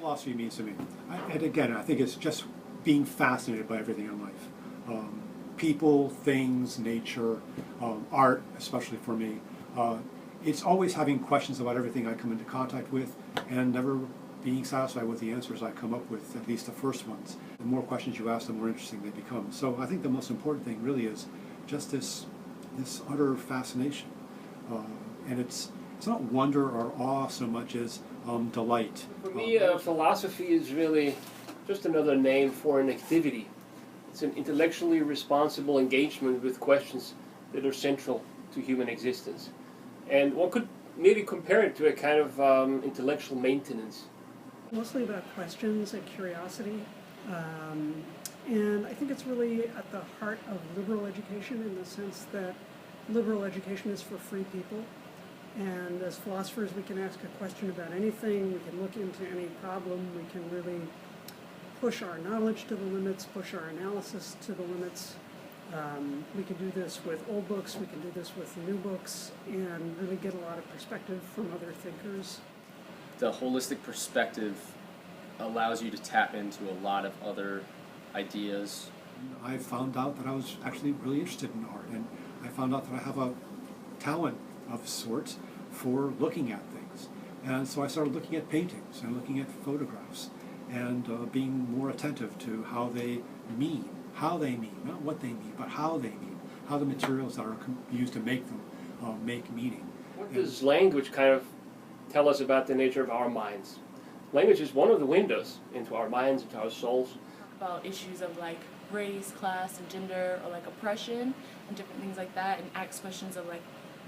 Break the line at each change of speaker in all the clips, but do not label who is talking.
philosophy means to me. And again, I think it's just being fascinated by everything in life. People, things, nature, art, especially for me. It's always having questions about everything I come into contact with and never being satisfied with the answers I come up with, at least the first ones. The more questions you ask, the more interesting they become. So I think the most important thing really is just this utter fascination. And it's not wonder or awe so much as delight.
For me, philosophy is really just another name for an activity. It's an intellectually responsible engagement with questions that are central to human existence. And one could maybe compare it to a kind of intellectual maintenance.
Mostly about questions and curiosity. And I think it's really at the heart of liberal education in the sense that liberal education is for free people. And as philosophers, we can ask a question about anything, we can look into any problem, we can really push our knowledge to the limits, push our analysis to the limits. We can do this with old books, we can do this with new books, and really get a lot of perspective from other thinkers.
The holistic perspective allows you to tap into a lot of other ideas.
I found out that I was actually really interested in art, and I found out that I have a talent of sorts for looking at things. And so I started looking at paintings and looking at photographs and being more attentive to how they mean, not what they mean, but how they mean, how the materials that are used to make them make meaning.
What does language kind of tell us about the nature of our minds? Language is one of the windows into our minds, into our souls.
About issues of like race, class, and gender, or like oppression, and different things like that, and ask questions of like,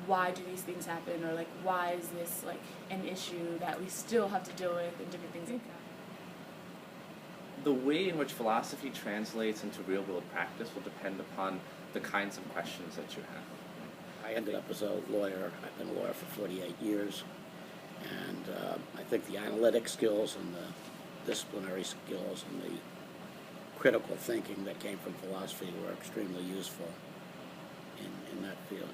why do these things happen, or like, why is this like an issue that we still have to deal with, and different things like that.
The way in which philosophy translates into real-world practice will depend upon the kinds of questions that you have.
I ended up as a lawyer. I've been a lawyer for 48 years, and I think the analytic skills and the disciplinary skills and the critical thinking that came from philosophy were extremely useful in that field.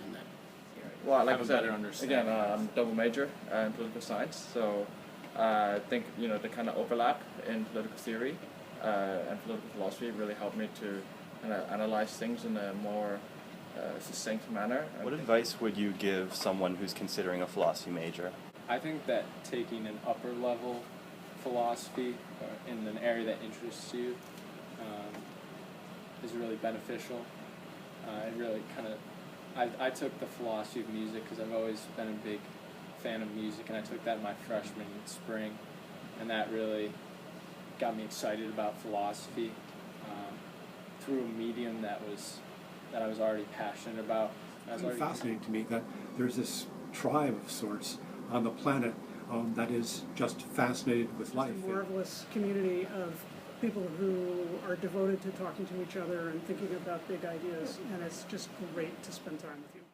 Well, like I said, again, I'm a double major in political science, so I think the kind of overlap in political theory and political philosophy really helped me to kind of analyze things in a more succinct manner.
What advice would you give someone who's considering a philosophy major?
I think that taking an upper level philosophy in an area that interests you is really beneficial. It really kind of I took the philosophy of music because I've always been a big fan of music, and I took that in my freshman spring, and that really got me excited about philosophy through a medium that I was already passionate about.
It's fascinating to me that there's this tribe of sorts on the planet that is just fascinated with life.
It's a marvelous community of people who are devoted to talking to each other and thinking about big ideas, and it's just great to spend time with you.